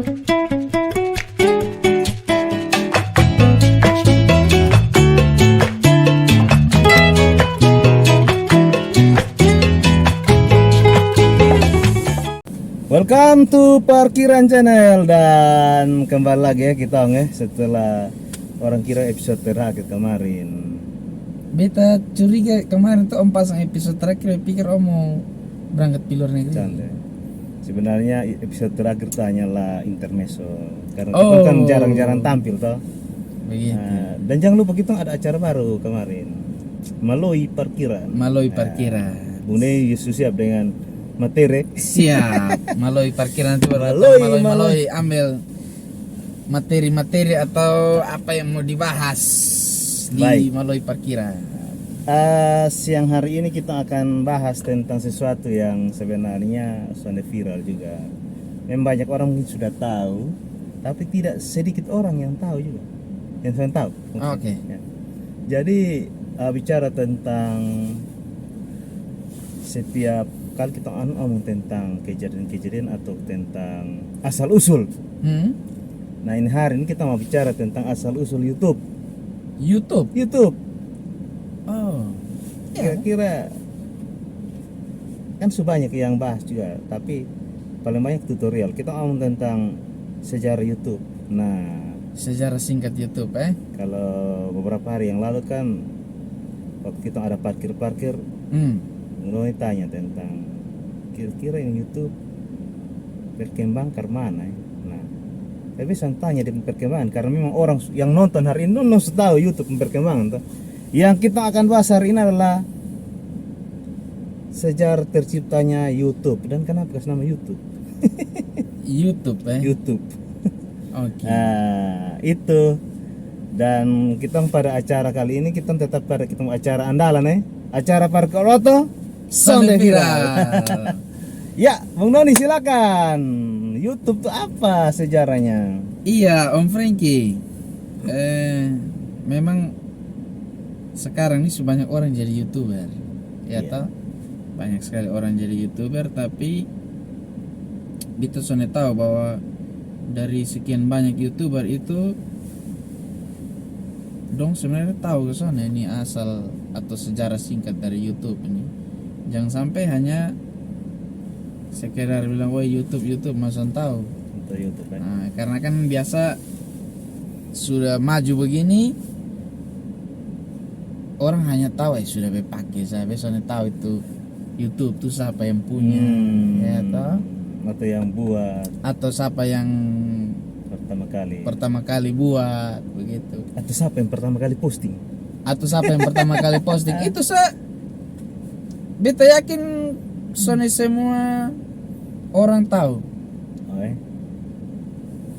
Welcome to Parkiran Channel, dan kembali lagi ya kita setelah orang kira episode terakhir kemarin. Beta curiga kemarin tuh om pasang episode terakhir, pikir om mau berangkat di luar negeri. Canda. Sebenarnya episode terakhir itu hanyalah intermezzo karena kita kan jarang-jarang tampil toh. Begitu. Dan jangan lupa kita ada acara baru kemarin, Maloi Parkiran. Maloi Parkiran. Bune Yesus siap dengan materi. Siap. Maloi Parkiran itu Maloi ambil materi-materi atau apa yang mau dibahas di Baik. Maloi Parkiran. Siang hari ini kita akan bahas tentang sesuatu yang sebenarnya sudah viral juga. Memang banyak orang mungkin sudah tahu, tapi tidak sedikit orang yang tahu juga, yang sudah tahu. Oke. Ya. Jadi bicara tentang setiap kali kita ngomong tentang kejadian-kejadian atau tentang asal usul. Nah ini hari ini kita mau bicara tentang asal usul YouTube. Oh. Kira-kira kan sebanyak yang bahas juga, tapi paling banyak tutorial. Kita ngomong tentang sejarah YouTube. Nah, Sejarah singkat YouTube kalau beberapa hari yang lalu kan waktu kita ada parkir mulai tanya tentang kira-kira ini YouTube berkembang ke mana ya? Nah, tapi saya tanya di perkembangan karena memang orang yang nonton hari ini non tahu YouTube perkembangan tuh. Yang kita akan bahas hari ini adalah sejarah terciptanya YouTube dan kenapa kasih nama YouTube. YouTube. Oke. Nah, itu. Dan kita pada acara kali ini kita tetap pada kita acara andalan acara Parkoloto Sonde Viral. Ya, Bung Doni silakan. YouTube itu apa sejarahnya? Iya, Om Frankie. Memang sekarang ini sebanyak orang jadi YouTuber. Ya toh? Banyak sekali orang jadi YouTuber, tapi kita sudah tahu bahwa dari sekian banyak YouTuber itu dong sebenarnya tahu ke sana ini asal atau sejarah singkat dari YouTube ini. Jangan sampai hanya sekedar bilang wah YouTube masa tahu. Untuk YouTube Nah, karena kan biasa sudah maju begini orang hanya tahu sudah pakai saya biasanya tahu itu YouTube tuh siapa yang punya ya toh, atau yang buat atau siapa yang pertama kali buat begitu, atau siapa yang pertama kali posting itu beta yakin semua orang tahu.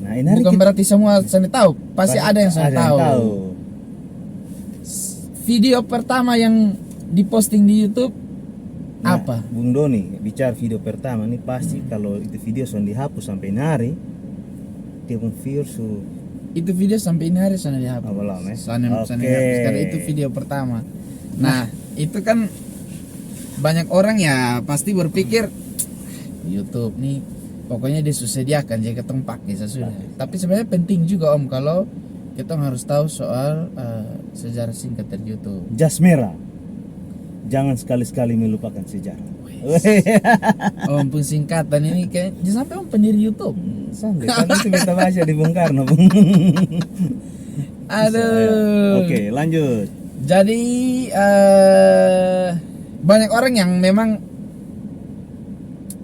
Nah, ini bukan berarti semua Sony tahu, pasti ada yang Sony tahu. Video pertama yang diposting di YouTube apa? Bung Doni bicara video pertama ini pasti kalau itu video sudah dihapus sampai ini hari dia pun views itu video sampai ini hari sudah dihapus. Dihapus karena itu video pertama. Nah, itu kan banyak orang ya pasti berpikir YouTube nih pokoknya disediakan jadi ketemu pakai sesudah. Tapi sebenarnya penting juga Om kalau kita harus tahu soal sejarah singkat dari YouTube. Jas merah, jangan sekali-sekali melupakan sejarah. Om pun singkatan ini kayak jangan sampai Om pendiri YouTube. Sampai kan itu kita baca di Bung Karno. Aduh. Oke, lanjut. Jadi banyak orang yang memang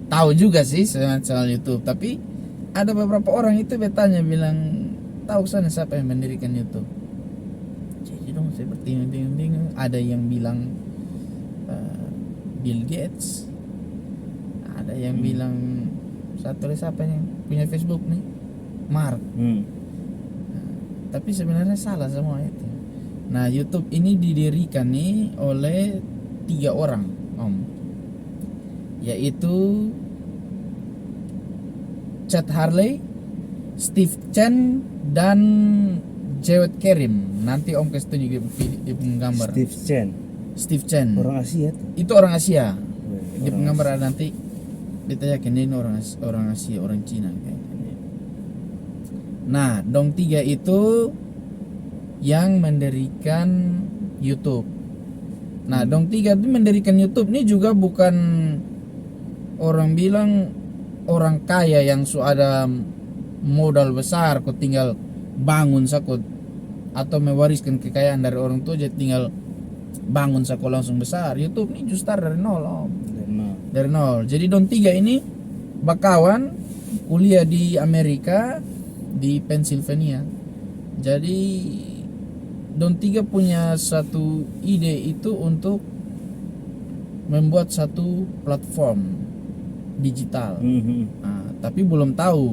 tahu juga sih soal YouTube, tapi ada beberapa orang itu bertanya bilang tahu sana siapa yang mendirikan YouTube. Jadi dong saya bertanya, ada yang bilang Bill Gates, ada yang bilang satu lagi siapa yang punya Facebook nih, Mark. Tapi sebenarnya salah semua itu. Nah, YouTube ini didirikan nih oleh 3 orang Om, yaitu Chad Hurley, Steve Chen, dan Jawed Karim. Nanti Om kasih tunjuk di gambar. Steve Chen. Orang Asia tuh. Itu orang Asia. Di gambar nanti kita yakin ini orang Asia, orang Cina kayaknya. Nah, dong tiga itu yang mendirikan YouTube. Nah, dong tiga itu mendirikan YouTube ini juga bukan orang bilang orang kaya yang ada modal besar, kok tinggal bangun sakut atau mewariskan kekayaan dari orang tua jadi tinggal bangun sekolah langsung besar. YouTube ini justru dari nol om. Dari nol. Jadi dong tiga ini bakawan kuliah di Amerika di Pennsylvania. Jadi dong tiga punya satu ide itu untuk membuat satu platform digital. Nah, tapi belum tahu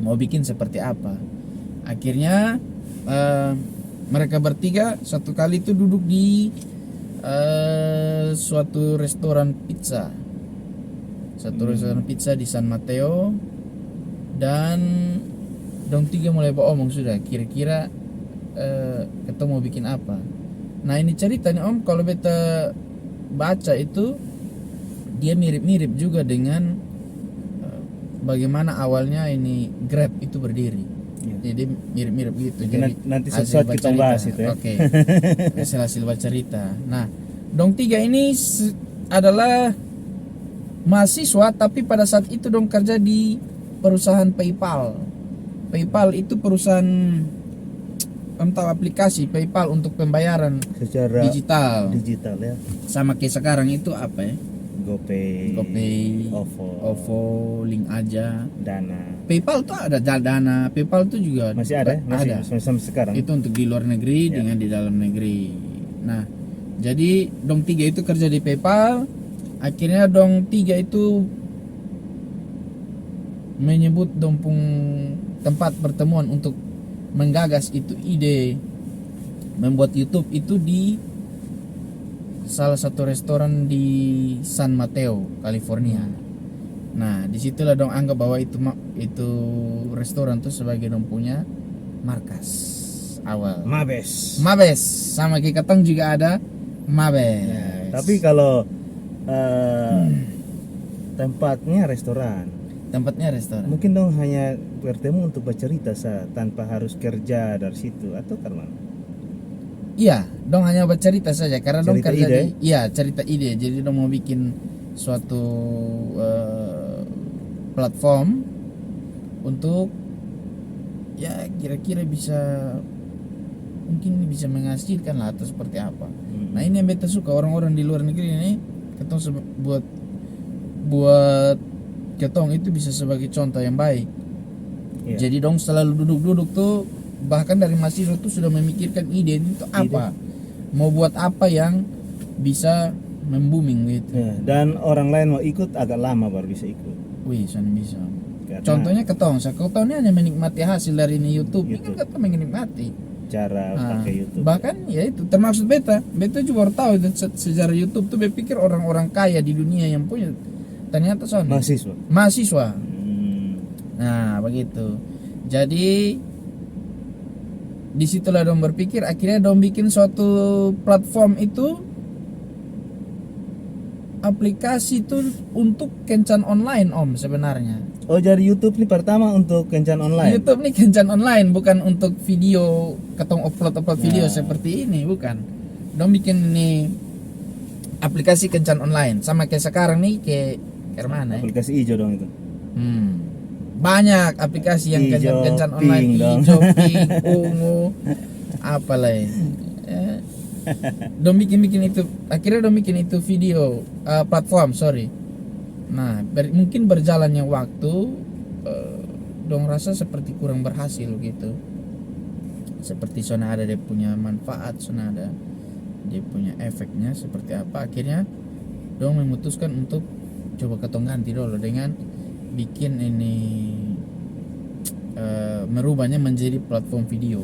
mau bikin seperti apa. Akhirnya mereka bertiga satu kali itu duduk di suatu restoran pizza. Restoran pizza di San Mateo, dan dong tiga mulai omong sudah kira-kira kita mau bikin apa. Nah, ini ceritanya om, kalau beta baca itu dia mirip-mirip juga dengan bagaimana awalnya ini Grab itu berdiri. Jadi mirip-mirip gitu. Jadi nanti sesuatu kita bahas itu ya. Oke. Hasil cerita. Nah, dong tiga ini adalah mahasiswa tapi pada saat itu dong kerja di perusahaan PayPal. PayPal itu perusahaan tahu aplikasi PayPal untuk pembayaran secara digital ya. Sama kayak sekarang itu apa ya? GoPay, OVO, Link Aja, Dana. PayPal tuh ada Dana. PayPal tuh juga masih ada, ada sampai sekarang. Itu untuk di luar negeri dengan di dalam negeri. Nah, jadi dong tiga itu kerja di PayPal. Akhirnya dong tiga itu menyebut dompung tempat pertemuan untuk menggagas itu ide membuat YouTube itu di salah satu restoran di San Mateo, California. Nah, disitulah dong anggap bahwa itu restoran tuh sebagai dong punya markas awal. Mabes, sama kayak ketong juga ada Mabes. Ya, tapi kalau tempatnya restoran. Mungkin dong hanya bertemu untuk bercerita tanpa harus kerja dari situ atau karena? Iya, dong hanya bercerita saja karena dong kerja ide. cerita ide. Jadi dong mau bikin suatu platform untuk ya kira-kira mungkin bisa menghasilkan lah atau seperti apa. Nah, ini yang beta suka orang-orang di luar negeri ini ketong buat ketong itu bisa sebagai contoh yang baik. Jadi dong selalu duduk-duduk tuh, bahkan dari mahasiswa tuh sudah memikirkan ide itu apa, mau buat apa yang bisa membooming gitu. Dan orang lain mau ikut agak lama baru bisa ikut. Wih, sana bisa. Contohnya ketong ini hanya menikmati hasil dari ini YouTube. Ini kan ketong menikmati cara pakai YouTube. Bahkan ya itu termasuk beta juga baru tahu sejarah YouTube tuh. Berpikir orang-orang kaya di dunia yang punya ternyata soalnya mahasiswa. Nah, begitu. Jadi disitulah dong berpikir, akhirnya dong bikin suatu platform itu, aplikasi itu untuk kencan online om sebenarnya. Oh, jadi YouTube ini pertama untuk kencan online. YouTube ini kencan online, bukan untuk video ketong upload video seperti ini, bukan. Dong bikin ini aplikasi kencan online sama kayak sekarang nih kayak mana ya? Aplikasi hijau dong itu. Banyak aplikasi yang kencan online, hijau, pink, ungu, apalah ini. Dong bikin itu, akhirnya dong bikin itu video platform, Nah, mungkin berjalannya waktu, dong rasa seperti kurang berhasil gitu. Seperti zona ada dia punya manfaat, zona ada dia punya efeknya seperti apa. Akhirnya dong memutuskan untuk coba ketong ganti dulu dengan bikin ini merubahnya menjadi platform video.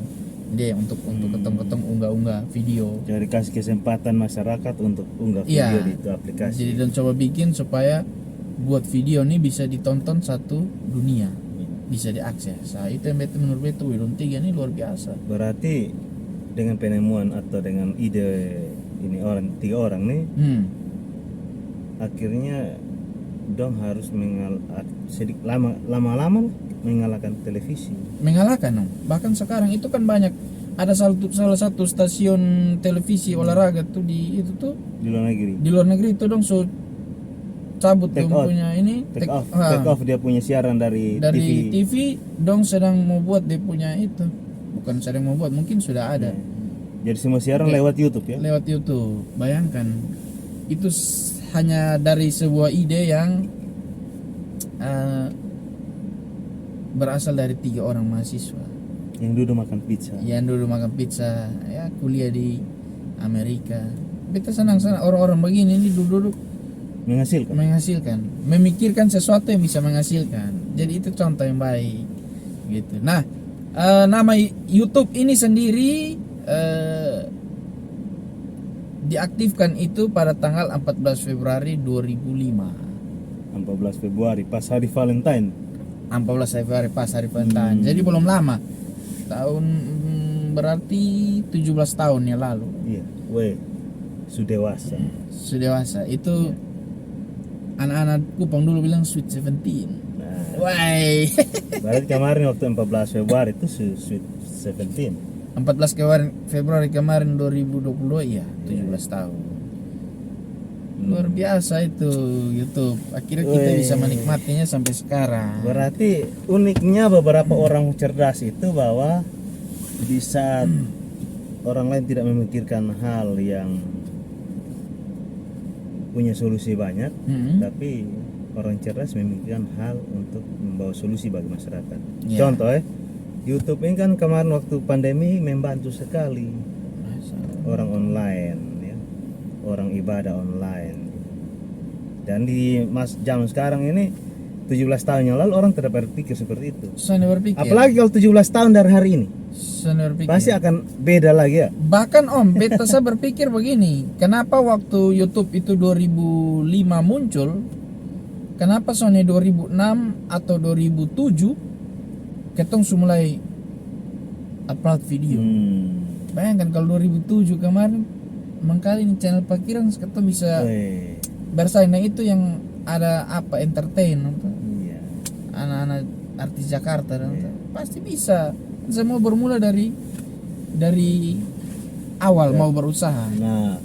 Dia untuk ketong unggah video. Jadi kasih kesempatan masyarakat untuk unggah video di itu aplikasi. Jadi dan coba bikin supaya buat video ini bisa ditonton satu dunia, bisa diakses. Nah, itu yang menurut beta dong tiga ini luar biasa. Berarti dengan penemuan atau dengan ide ini tiga orang nih, akhirnya dong harus sedikit lama-lama mengalahkan televisi. Mengalahkan dong. Bahkan sekarang itu kan banyak, ada salah satu stasiun televisi olahraga tuh di itu tuh Di luar negeri. di luar negeri itu dong, so cabut Take dong out. punya ini Take off dia punya siaran dari TV dong, sedang mau buat dia punya itu, bukan sedang mau buat, mungkin sudah ada. Jadi semua siaran lewat YouTube ya. Lewat YouTube. Bayangkan itu hanya dari sebuah ide yang berasal dari 3 orang mahasiswa Yang duduk makan pizza. yang dulu makan pizza, ya kuliah di Amerika. Kita senang-senang orang-orang begini ini duduk menghasilkan, memikirkan sesuatu yang bisa menghasilkan. Jadi itu contoh yang baik gitu. Nah, nama YouTube ini sendiri diaktifkan itu pada tanggal 14 Februari 2005. 14 Februari pas hari Valentine. 14 Februari pas hari Valentine. Jadi belum lama. Tahun berarti 17 tahun yang lalu. Iya, sudah dewasa. Sudah dewasa. Itu anak-anak Kupang dulu bilang Sweet 17. Nah, Why? berarti kemarin waktu 14 Februari itu Sweet 17. 14 Februari kemarin 2022, ya 17 tahun. Luar biasa itu YouTube. Akhirnya kita bisa menikmatinya sampai sekarang. Berarti uniknya beberapa orang cerdas itu bahwa di saat orang lain tidak memikirkan hal yang punya solusi banyak, tapi orang cerdas memikirkan hal untuk membawa solusi bagi masyarakat. Contoh YouTube ini kan kemarin waktu pandemi membantu sekali orang online ya, orang ibadah online. Dan di zaman sekarang ini 17 tahun yang lalu orang tidak berpikir seperti itu. Saya berpikir. Apalagi kalau 17 tahun dari hari ini. Saya berpikir. Pasti akan beda lagi ya. Bahkan beta saya berpikir begini, kenapa waktu YouTube itu 2005 muncul, kenapa Sony 2006 atau 2007 ketong mulai upload video. Bayangkan kalau 2007 kemarin mengkali ini channel parkiran ketong bisa bersaing. Nah itu yang ada apa entertain anak-anak artis Jakarta pasti bisa. Semua bermula dari awal mau berusaha. Nah,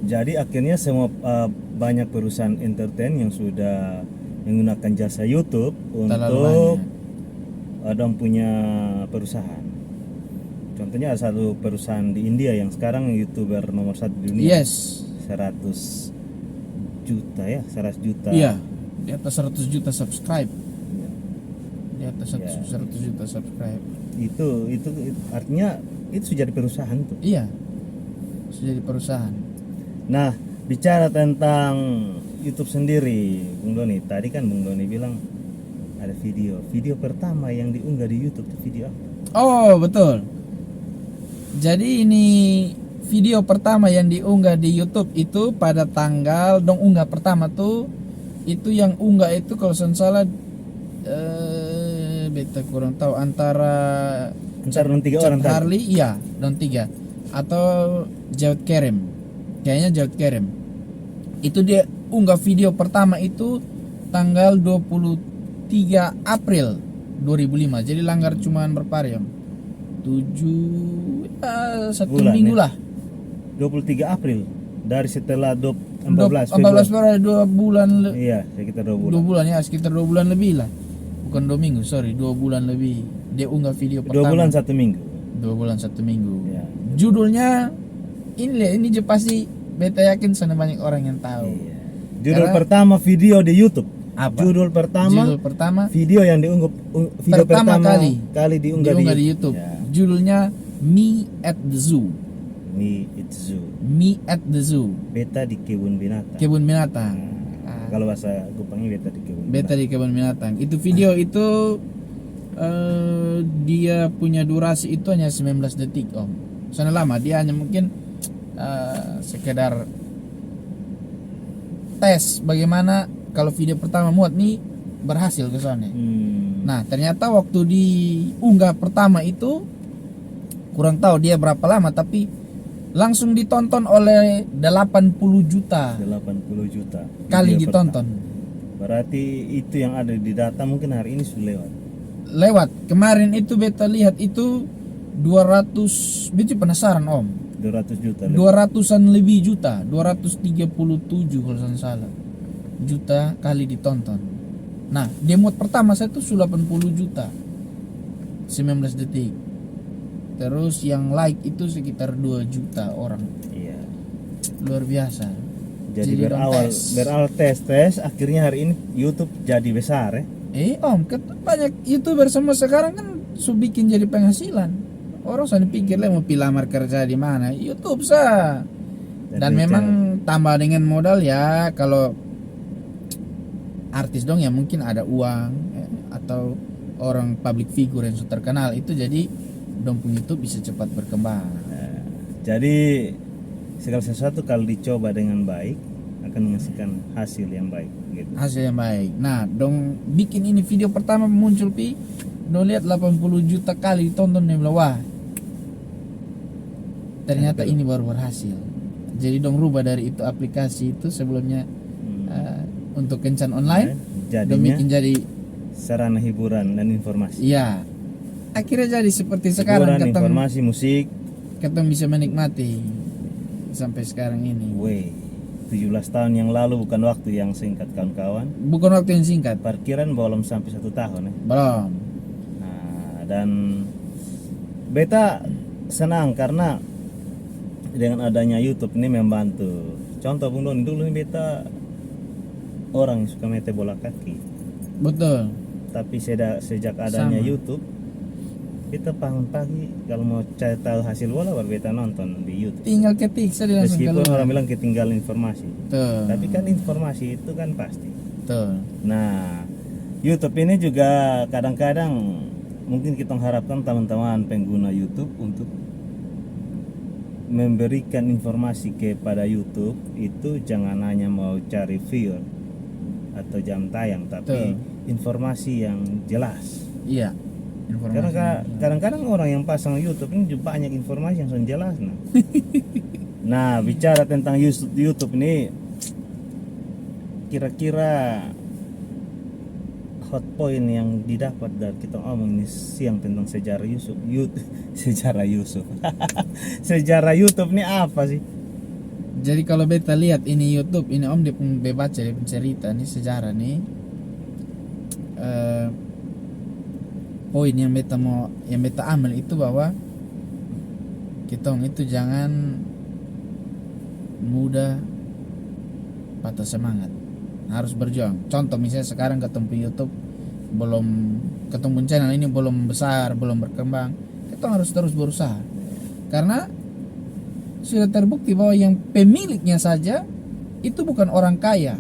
jadi akhirnya semua banyak perusahaan entertain yang sudah menggunakan jasa YouTube untuk dong punya perusahaan. Contohnya ada satu perusahaan di India yang sekarang YouTuber nomor 1 di dunia. 100 juta ya, 100 juta. Iya, di atas 100 juta subscribe. Di atas 100 juta subscribe. Itu artinya itu sudah jadi perusahaan tuh. Iya. Sudah jadi perusahaan. Nah, bicara tentang YouTube sendiri, Bung Doni, tadi kan Bung Doni bilang ada video pertama yang diunggah di YouTube itu video apa? Oh, betul. Jadi ini video pertama yang diunggah di YouTube itu pada tanggal unggah pertama tuh itu yang unggah itu kalau saya salah beta kurang tahu antara non 3 orang Harley non 3 atau Jawed Kerem, kayaknya Jawed Kerem. Itu dia unggah video pertama itu tanggal 23 April 2005. Jadi langgar cuman berapa hari om? 1 minggu lah. 23 April dari setelah 14 Februari 2 bulan. Iya, sekitar 2 bulan. 2 bulan ya, sekitar 2 bulan lebih lah. Bukan 2 minggu, sorry, 2 bulan lebih. Dia unggah video pertama. 2 bulan 1 minggu. 2 bulan 1 minggu. Ya. Judulnya ini pasti beta yakin sana banyak orang yang tahu. Iya. Judul pertama video di YouTube. Apa? Judul pertama video yang diunggah pertama kali diunggah di YouTube. Ya. Judulnya Me at the Zoo. Me at the Zoo. Beta di kebun binatang. Kebun binatang. Kalau bahasa Kupangnya beta di kebun. Beta di kebun binatang. Itu video itu dia punya durasi itu hanya 19 detik om. Sana lama, dia hanya mungkin sekedar tes bagaimana kalau video pertama muat nih berhasil ke sana. Nah ternyata waktu diunggah pertama itu kurang tahu dia berapa lama tapi langsung ditonton oleh 80 juta. 80 juta kali ditonton. Berarti itu yang ada di data mungkin hari ini sudah lewat. lewat. Kemarin itu beta lihat itu 200, beta penasaran om. 200 juta lebih. 200-an lebih juta, 237 kalau saya salah juta kali ditonton. Nah, demo pertama saya tuh 80 juta 19 detik. Terus yang like itu sekitar 2 juta orang. Iya. Luar biasa. Jadi berawal tes akhirnya hari ini YouTube jadi besar ya. Om, banyak YouTuber semua sekarang kan bikin jadi penghasilan. Orang sana pikir lah mau pilamar kerja di mana, YouTube sah. Dan memang tambah dengan modal ya, kalau artis dong ya mungkin ada uang atau orang public figure yang sudah terkenal itu, jadi dong pun YouTube bisa cepat berkembang. Jadi segala sesuatu kalau dicoba dengan baik akan menghasilkan hasil yang baik gitu. Hasil yang baik. Nah, dong bikin ini video pertama muncul dong lihat 80 juta kali ditonton, dia bilang wah ternyata ini baru berhasil. Jadi dong rubah dari itu aplikasi itu sebelumnya untuk kencan online, dong bikin jadi sarana hiburan dan informasi. Iya, akhirnya jadi seperti hiburan, sekarang informasi, musik, kita bisa menikmati sampai sekarang ini. 17 tahun yang lalu bukan waktu yang singkat kawan-kawan. Bukan waktu yang singkat. Parkiran belum sampai 1 tahun ya. Belum. Nah, dan beta senang karena dengan adanya YouTube ini membantu. Contoh Bung Doni, dulu ini beta orang yang suka mete bola kaki. Betul. Tapi sejak adanya YouTube, kita pagi kalau mau cari tahu hasil bola baru beta nonton di YouTube. Tinggal ketik saja langsung meskipun keluar. orang bilang ketinggalan informasi. Tuh. Tapi kan informasi itu kan pasti. Tuh. Nah, YouTube ini juga kadang-kadang mungkin kita harapkan teman-teman pengguna YouTube untuk memberikan informasi kepada YouTube itu jangan hanya mau cari view atau jam tayang, tapi informasi yang jelas. Iya. Karena kadang-kadang orang yang pasang YouTube ini juga banyak informasi yang sudah jelas. Nah, bicara tentang YouTube ini, kira-kira hot point yang didapat dari kita ngomong ini siang tentang sejarah sejarah YouTube ini apa sih? Jadi kalau beta lihat ini YouTube ini om, dia pun baca dia pun cerita nih sejarah nih. Poin yang beta ambil itu bahwa kita itu jangan mudah patah semangat, harus berjuang. Contoh misalnya sekarang ketemu YouTube ketemu channel ini belum besar, belum berkembang, kita harus terus berusaha karena sudah terbukti bahwa yang pemiliknya saja itu bukan orang kaya,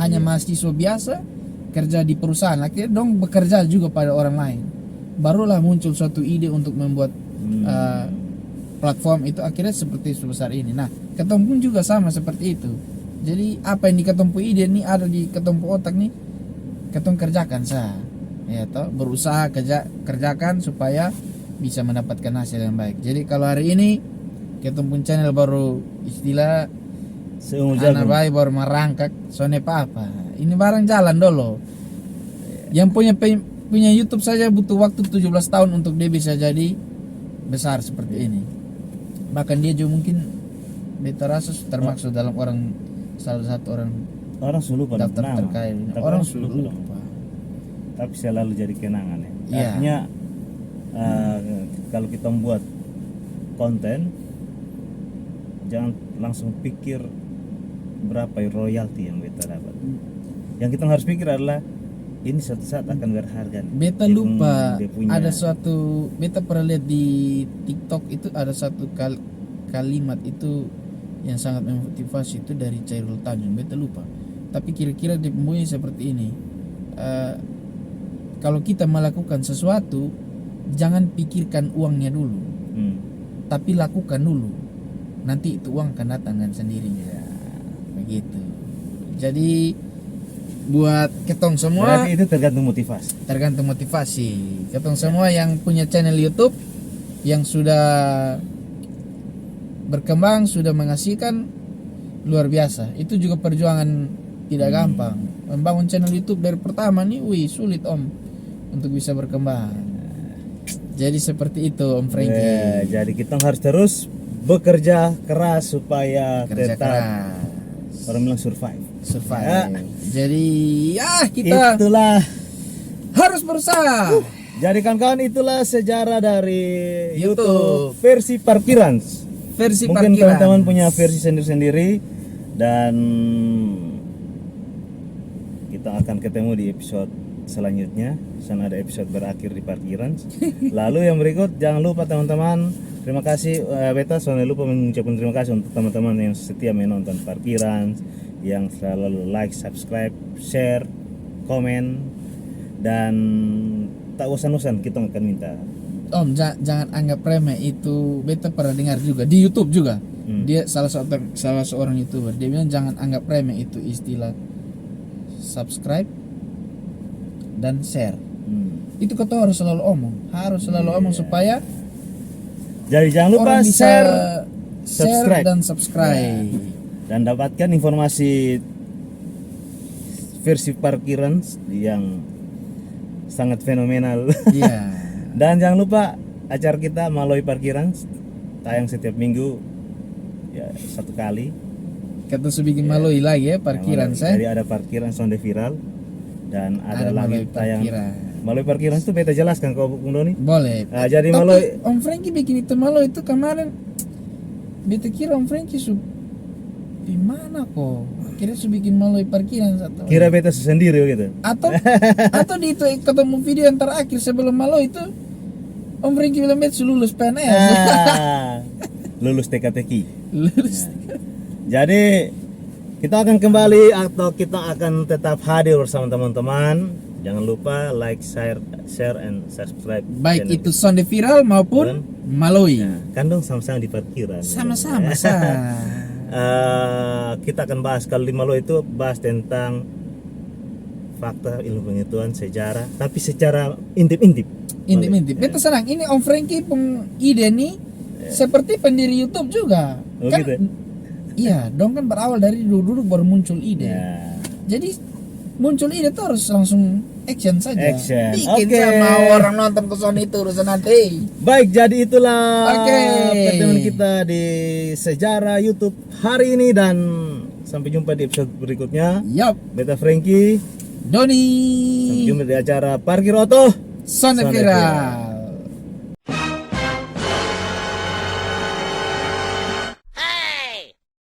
hanya mahasiswa biasa kerja di perusahaan, akhirnya dong bekerja juga pada orang lain. Barulah muncul suatu ide untuk membuat platform itu, akhirnya seperti sebesar ini. Nah, ketemu pun juga sama seperti itu. Jadi apa yang ketemu ide ini ada di ketemu otak nih, ketemu kerjakan ya toh, berusaha kerjakan supaya bisa mendapatkan hasil yang baik. Jadi kalau hari ini ketemu channel baru istilah anak bayi baru merangkak, soalnya apa? Ini barang jalan dulu. Yang punya YouTube saja butuh waktu 17 tahun untuk dia bisa jadi besar seperti ini. Bahkan dia juga mungkin beta rasa termasuk dalam salah satu orang lupa daftar terkait. Orang lupa. Tapi selalu jadi kenangan ya. Yeah. Artinya kalau kita membuat konten, jangan langsung pikir berapa royalti yang kita dapat. Yang kita harus pikir adalah ini suatu saat akan berharga. Beta lupa ada suatu, beta pernah lihat di TikTok itu ada satu kalimat itu yang sangat memotivasi itu dari Chairul Tanjung. Beta lupa. Tapi kira-kira dia bunyi seperti ini. Kalau kita melakukan sesuatu, jangan pikirkan uangnya dulu, tapi lakukan dulu. Nanti itu uang akan datang dengan sendirinya. Begitu. Jadi buat ketong semua, berarti itu tergantung motivasi. Ketong semua yang punya channel YouTube yang sudah berkembang, sudah menghasilkan, luar biasa. Itu juga perjuangan tidak gampang. Membangun channel YouTube dari pertama nih, sulit om. untuk bisa berkembang. Jadi seperti itu Om Frankie. Ya, jadi kita harus terus bekerja keras supaya Kerja tetap keras. orang bilang survive. Ya. Jadi ya kita Itulah. harus berusaha. Jadi kawan-kawan, itulah sejarah dari YouTube. YouTube versi parkiran. Versi Mungkin parkiran. teman-teman punya versi sendiri-sendiri, dan kita akan ketemu di episode selanjutnya. Sana ada episode berakhir di parkiran. Lalu yang berikut, jangan lupa teman-teman, terima kasih beta soalnya lupa mengucapkan terima kasih untuk teman-teman yang setia menonton parkiran, yang selalu like, subscribe, share, komen, dan tak usan-usan kita akan minta. Om, jangan anggap remeh itu. Beta pernah dengar juga di YouTube juga. Dia salah seorang YouTuber. Dia bilang jangan anggap remeh itu istilah subscribe dan share. Itu kata harus selalu omong, supaya Jadi jangan lupa orang bisa share share dan subscribe. dan dapatkan informasi versi parkiran yang sangat fenomenal. Iya. Dan jangan lupa acara kita Maloi Parkiran tayang setiap minggu ya, 1 kali. Kata bikin maloi lagi ya parkiran saya. Jadi ada parkiran sonde viral dan ada lagi Maloi tayang parkiran. Maloi Parkiran itu beta jelaskan kau Bung Doni. Boleh. Nah, jadi Tapi Maloi Om Frankie bikin itu maloi itu kemarin. Beta kira Om Frankie di mana kok? Kira bikin maloi parkiran satu. kira beta sendiri gitu. Atau di itu ketemu video yang terakhir sebelum maloi itu Om Frankie bilang beta lulus PNS. Lulus TK-TK. Lulus. Jadi kita akan kembali atau kita akan tetap hadir bersama teman-teman. Jangan lupa like, share, and subscribe. Baik channel. itu sonde viral maupun maloi. Nah, kan dong sama-sama di parkiran. Sama-sama. Kita akan bahas kalau di Malo itu bahas tentang fakta, ilmu pengetahuan, sejarah, tapi secara intip-intip. Intip. Beta senang. Ini Om Frankie pun ide nih seperti pendiri YouTube juga. Oh, Kan gitu ya? iya, dong kan berawal dari duduk baru muncul ide. Ya. Jadi muncul ide tuh harus langsung action saja. Action. Bikin Oke. sama orang nonton ke sono itu urusan nanti. Baik, jadi itulah Oke. pertemuan kita di sejarah YouTube hari ini, dan sampai jumpa di episode berikutnya. Yup, Beta Frankie. Doni. Sampai jumpa di acara Parkir Oto. Sonde Sonde viral.